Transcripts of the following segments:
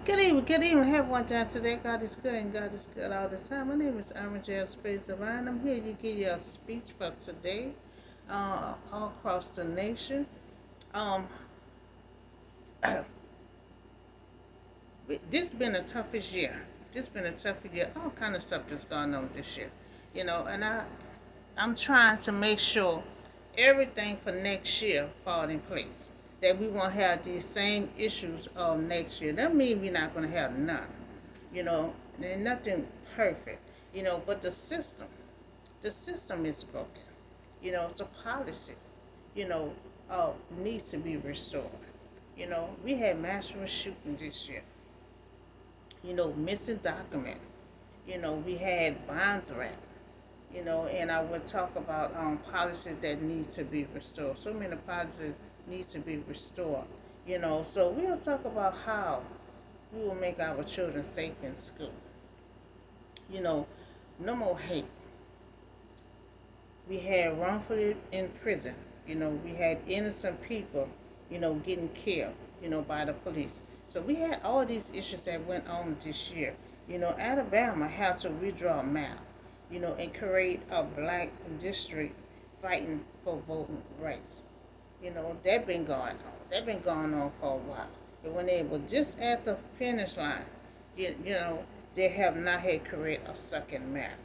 Good evening. Have one time today. God is good and God is good all the time. My name is Irma J. Space Divine. I'm here to give you a speech for today, all across the nation. Um, this been a toughest year. This been a tough year. All kind of stuff that's going on this year, and I'm trying to make sure everything for next year fall in place. That we won't have these same issues of next year. That means we're not going to have none. There's nothing perfect. But the system is broken. The policy, you know, needs to be restored. We had mass shooting this year. Missing document. We had bond threat. And I would talk about policies that need to be restored. So many policies need to be restored. So we'll talk about how we will make our children safe in school. You know, no more hate. We had wrongfully in prison. We had innocent people, getting killed, by the police. So we had all these issues that went on this year. Alabama had to redraw a map, and create a black district fighting for voting rights. That been going on. That been going on for a while. And when they were just at the finish line, they have not had create a second map.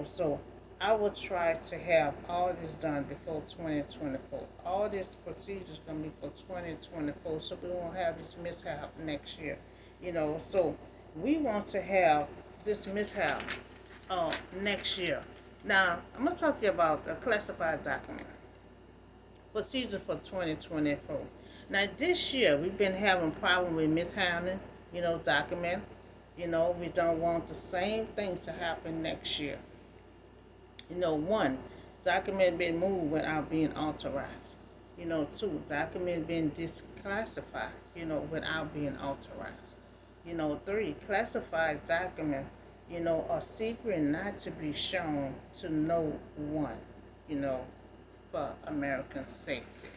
So I will try to have all this done before 2024. All these procedures gonna be for 2024, so we won't have this mishap next year. So we want to have this mishap next year. Now I'm gonna talk to you about the classified document procedure for 2024. Now this year we've been having problem with mishandling, document. We don't want the same thing to happen next year. One, document been moved without being authorized. Two, document been disclassified, without being authorized. Three, classified document, are secret not to be shown to no one, for American safety.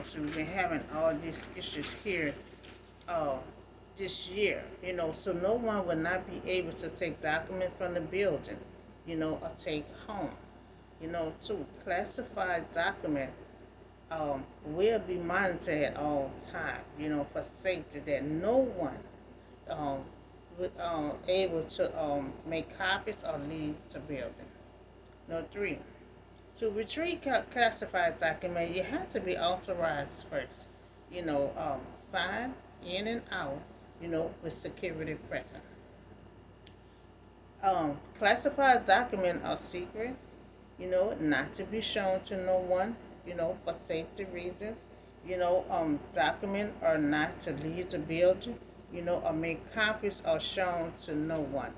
So we've been having all these issues here this year, so no one will not be able to take document from the building, or take home. To classified document will be monitored at all time, for safety that no one would able to make copies or leave the building. Three, to retrieve classified document, you have to be authorized first. Sign in and out, with security present. Classified documents are secret, not to be shown to no one, for safety reasons. Documents are not to leave the building, or make copies or shown to no one.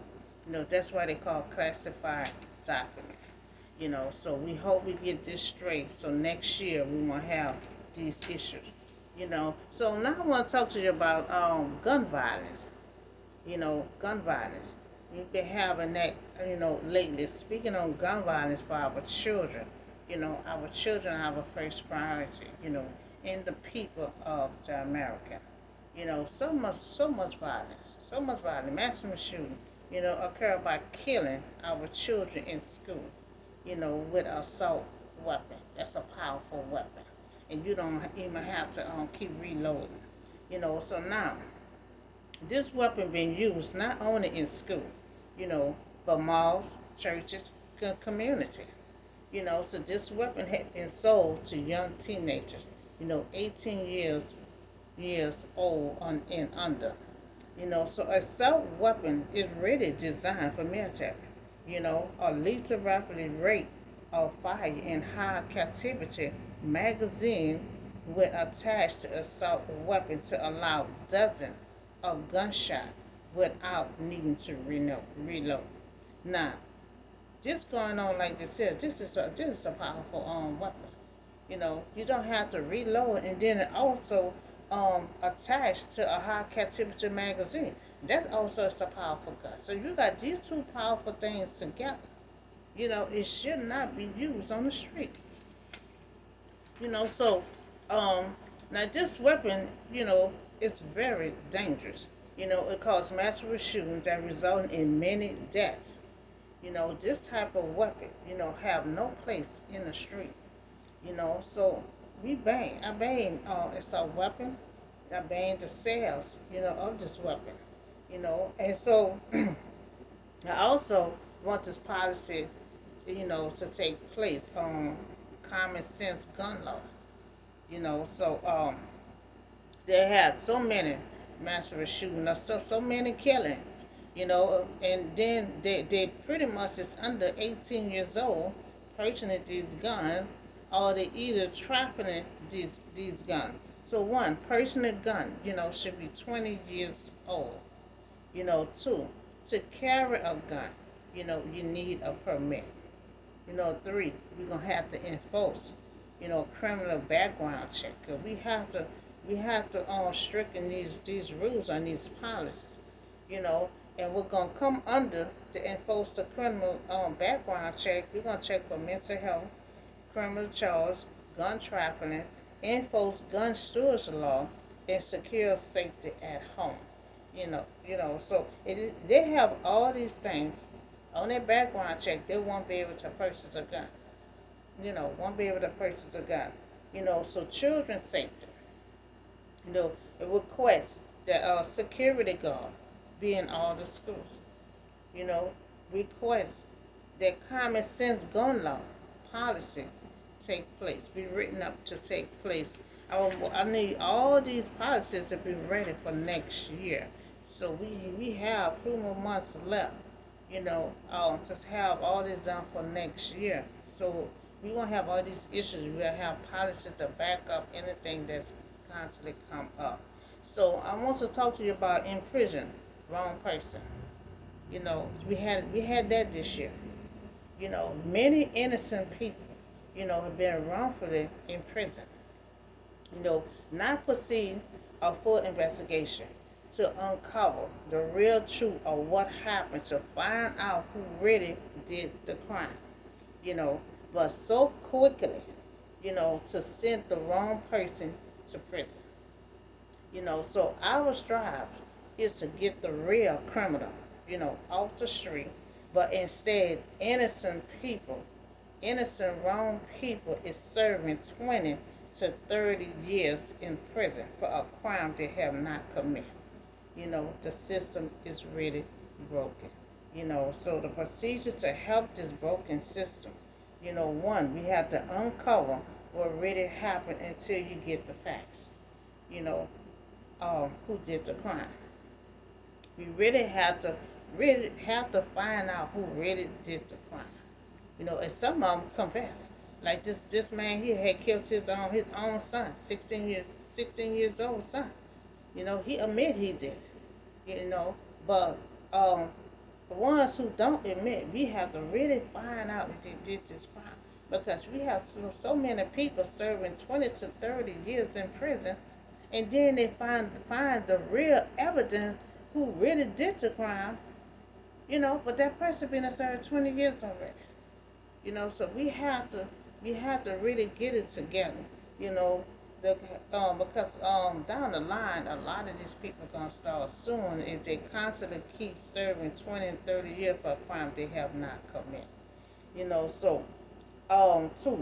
That's why they call classified documents. So we hope we get this straight. So next year we won't have these issues. So now I want to talk to you about gun violence. Gun violence. We've been having that, lately. Speaking on gun violence for our children, our children are our first priority, and the people of the America. So much violence, maximum shooting, occur by killing our children in school, with assault weapon. That's a powerful weapon. And you don't even have to keep reloading. So now, this weapon being used not only in school, but malls, churches, community. So this weapon had been sold to young teenagers, 18 years old and under. So assault weapon is really designed for military. A lethal rapidly rate of fire in high captivity magazine would attach to assault weapon to allow dozens of gunshot without needing to reload. Now, this going on like this here, this is a powerful weapon. You don't have to reload, and then it also attached to a high captivity magazine. That also is a powerful gun. So you got these two powerful things together. It should not be used on the street. So now this weapon, is very dangerous. It caused massive shootings that resulted in many deaths. This type of weapon, have no place in the street. So I ban it's a weapon. I ban the sales, of this weapon. And so I also want this policy, to take place on common sense gun law. So they had so many massive shootings, so many killing, and then they pretty much is under 18 years old purchasing these guns, or they either trafficking these guns. So one, purchasing a gun, should be 20 years old. Two, to carry a gun, you need a permit. Three, we're gonna have to enforce, criminal background check. 'Cause we have to stricken these rules on these policies, you know, and we're gonna come under to enforce the criminal background check. We're gonna check for mental health, criminal charge, gun trafficking, enforce gun storage law, and secure safety at home. They have all these things on their background check. They won't be able to purchase a gun. Won't be able to purchase a gun. So children's safety. It requests that a security guard be in all the schools. You know, request that common sense gun law policy take place, be written up to take place. I need all these policies to be ready for next year. So we have a few more months left, to have all this done for next year. So we won't have all these issues. We'll have policies to back up anything that's constantly come up. So I want to talk to you about in prison, wrong person. We had that this year. Many innocent people, have been wrongfully in prison. Not proceed a full investigation to uncover the real truth of what happened, to find out who really did the crime. But so quickly, to send the wrong person to prison. So our strive is to get the real criminal, off the street, but instead innocent wrong people is serving 20 to 30 years in prison for a crime they have not committed. The system is really broken. So the procedure to help this broken system, one, we have to uncover what really happened until you get the facts. Who did the crime. We really have to find out who really did the crime. And some of them confess. Like this man here had killed his own son, 16 years old son. He admit he did it. But the ones who don't admit, we have to really find out if they did this crime, because we have so many people serving 20 to 30 years in prison, and then they find the real evidence who really did the crime. But that person been served 20 years already. So we have to really get it together. Because down the line, a lot of these people are gonna start suing if they constantly keep serving 20 and 30 years for a crime they have not committed. So two,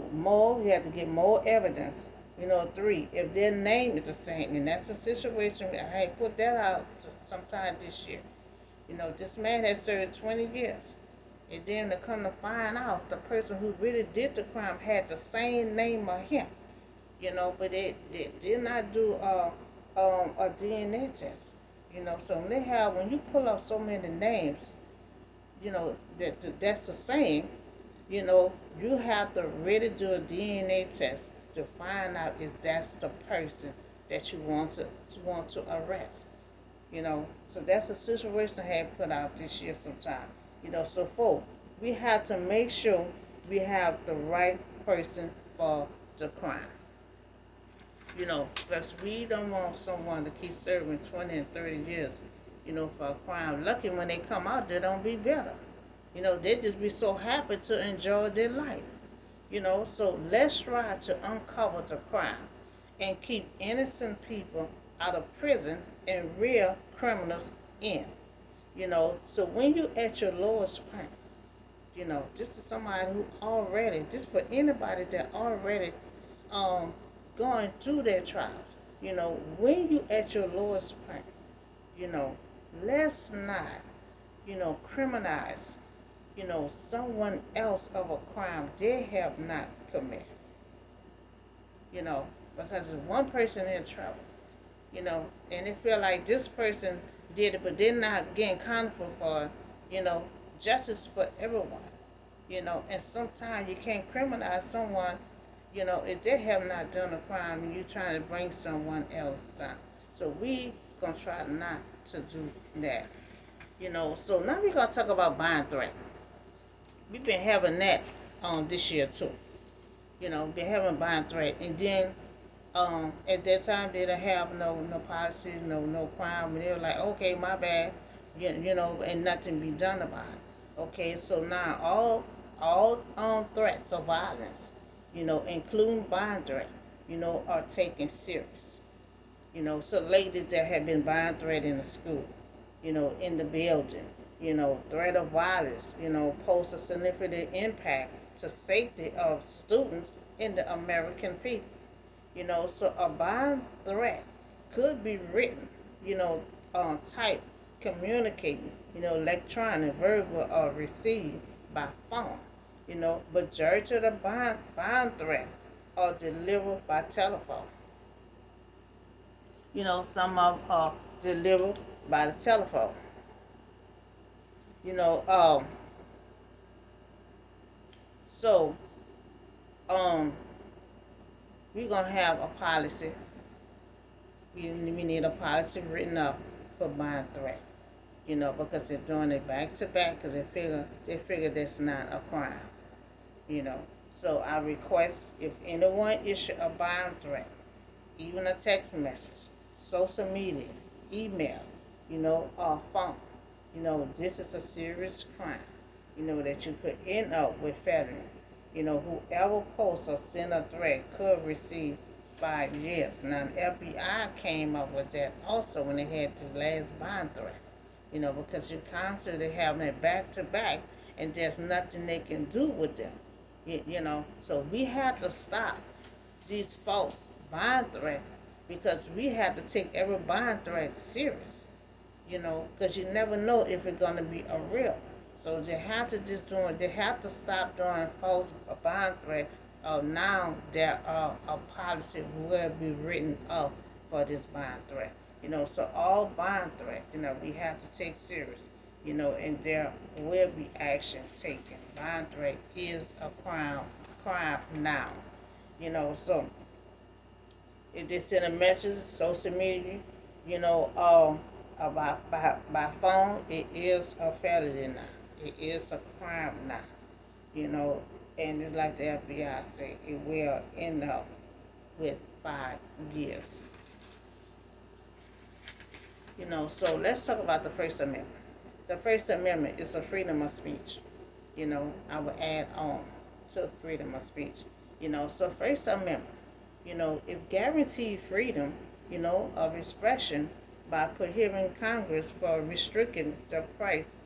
we have to get more evidence. Three, if their name is the same, and that's a situation I had put that out sometime this year. This man has served 20 years. And then to come to find out the person who really did the crime had the same name of him. But they did not do a DNA test. So when you pull up so many names, that's the same, you have to really do a DNA test to find out if that's the person that you want to arrest. So that's a situation I had put out this year sometime. So four, we have to make sure we have the right person for the crime. Because we don't want someone to keep serving 20 and 30 years, for a crime. Lucky when they come out, they don't be better. They just be so happy to enjoy their life. So let's try to uncover the crime and keep innocent people out of prison and real criminals in. So when you at your lowest point, this is somebody who already, just for anybody that already um going through their trials. When you at your lowest point, you know, let's not, criminalize, someone else of a crime they have not committed. You know, because if one person in trouble, and they feel like this person did it, but they're not getting accountable for, you know, justice for everyone. And sometimes you can't criminalize someone, if they have not done a crime and you're trying to bring someone else down. So we gonna try not to do that. So now we're gonna talk about bond threat. We've been having that this year too. Been having bond threat, and then at that time they didn't have no policies, no crime, and they were like, okay, my bad, and nothing be done about it. Okay, so now all threats of violence, including bond threat, are taken serious. So ladies that have been bond threat in the school, in the building, threat of violence, pose a significant impact to safety of students and the American people. So a bond threat could be written, type, communicating, electronic, verbal, or received by phone. Majority of the bond threat are delivered by telephone. Some of are delivered by the telephone. You know, um, so um, we're gonna have a policy. We need a policy written up for bond threat. Because they're doing it back to back because they figure that's not a crime. You know, so I request if anyone issue a bond threat, even a text message, social media, email, or phone, this is a serious crime. That you could end up with felony. Whoever posts or send a threat could receive 5 years. Now the FBI came up with that also when they had this last bond threat. Because you're constantly having it back to back, and there's nothing they can do with them. So we have to stop these false bond threats because we have to take every bond threat serious. Because you never know if it's gonna be a real. So they have to they have to stop doing false bond threat. Now there are a policy will be written up for this bond threat. So all bond threat, we have to take serious. And there will be action taken. Bond threat is a crime now. So if they send a message, social media, you know, by phone, it is a felony now. It is a crime now. You know, and it's like the FBI say, it will end up with 5 years. So let's talk about the First Amendment. The First Amendment is a freedom of speech. I will add on to freedom of speech. So First Amendment, is guaranteed freedom, of expression by prohibiting Congress from restricting the press,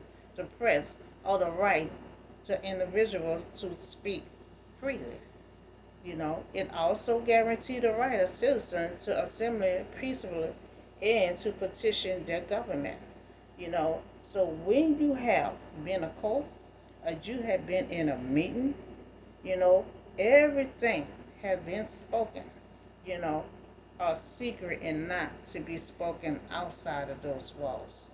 or the right to individuals to speak freely. It also guarantees the right of citizens to assemble peacefully and to petition their government. So when you have been a court, or you have been in a meeting, everything has been spoken, you know, are secret and not to be spoken outside of those walls.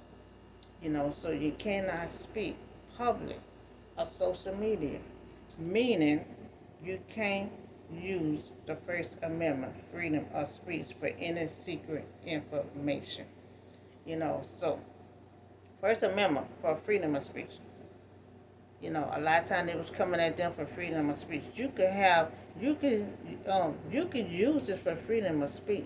So you cannot speak public or social media, meaning you can't use the First Amendment, freedom of speech, for any secret information. So First Amendment for freedom of speech. A lot of times they was coming at them for freedom of speech. You could use this for freedom of speech,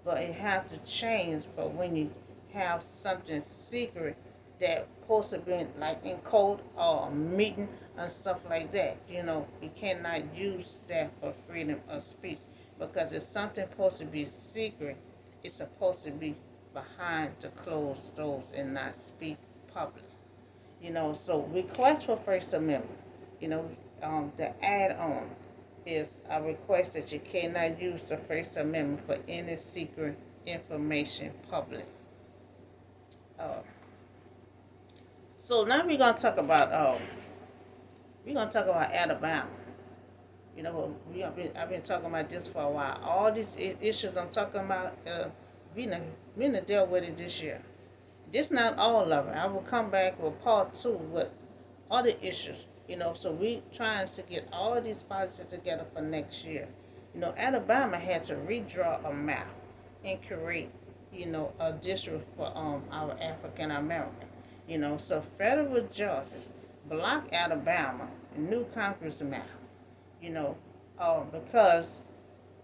but it have to change for when you have something secret that supposed to be like in court or a meeting and stuff like that. You cannot use that for freedom of speech because if something supposed to be secret, it's supposed to be behind the closed doors and not speak public. So request for First Amendment. You know, the add-on is a request that you cannot use the First Amendment for any secret information public. Uh, so now we're gonna talk about Alabama. I've been talking about this for a while. All these issues I'm talking about, we done dealt with it this year. This not all of it. I will come back with part two with other issues. So we trying to get all these policies together for next year. Alabama had to redraw a map and create, a district for our African American. So federal judges blocked Alabama new Congress map. You know, because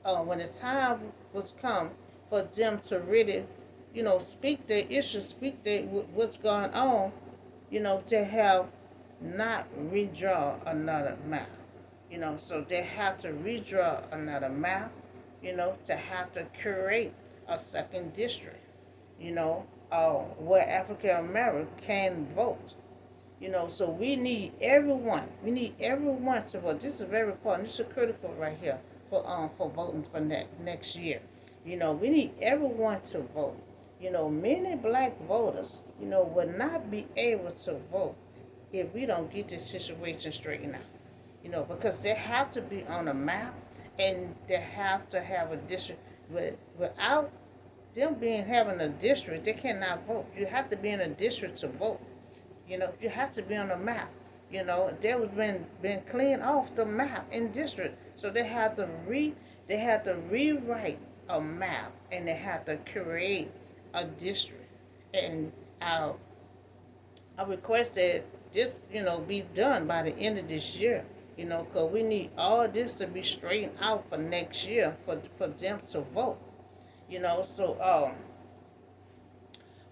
when the time was come for them to really, speak their issues, speak what's going on, to have not redraw another map. So they have to redraw another map, to have to create a second district, where African American can vote. So we need everyone to vote. This is very important. This is critical right here for voting for next year. We need everyone to vote. Many black voters, will not be able to vote if we don't get this situation straightened out. Because they have to be on a map and they have to have a district. Without them having a district, they cannot vote. You have to be in a district to vote. You have to be on the map. They was been cleaned off the map in district, so they had to rewrite a map and they had to create a district. And I requested this, be done by the end of this year. Because we need all this to be straightened out for next year for them to vote. So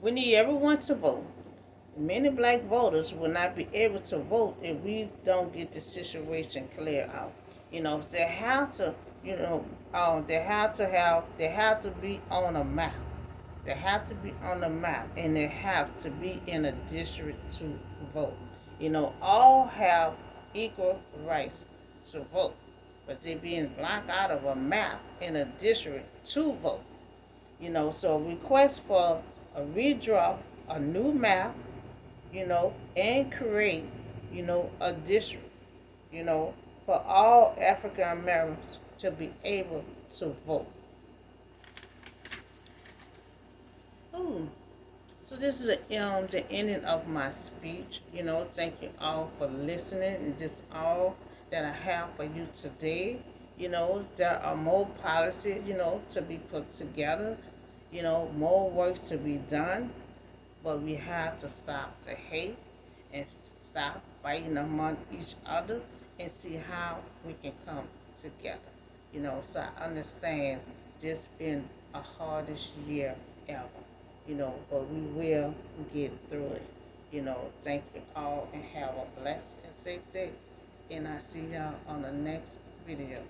we need everyone to vote. Many black voters will not be able to vote if we don't get the situation cleared out. They have to, they have to be on a map. They have to be on the map, and they have to be in a district to vote. All have equal rights to vote, but they're being blocked out of a map in a district to vote. So request for a redraw, a new map, and create, a district, for all African Americans to be able to vote. Ooh. So this is the ending of my speech. Thank you all for listening, and this is all that I have for you today. There are more policies, to be put together, more work to be done. But we have to stop the hate and stop fighting among each other and see how we can come together. So I understand this been a hardest year ever. But we will get through it. Thank you all and have a blessed and safe day. And I see y'all on the next video.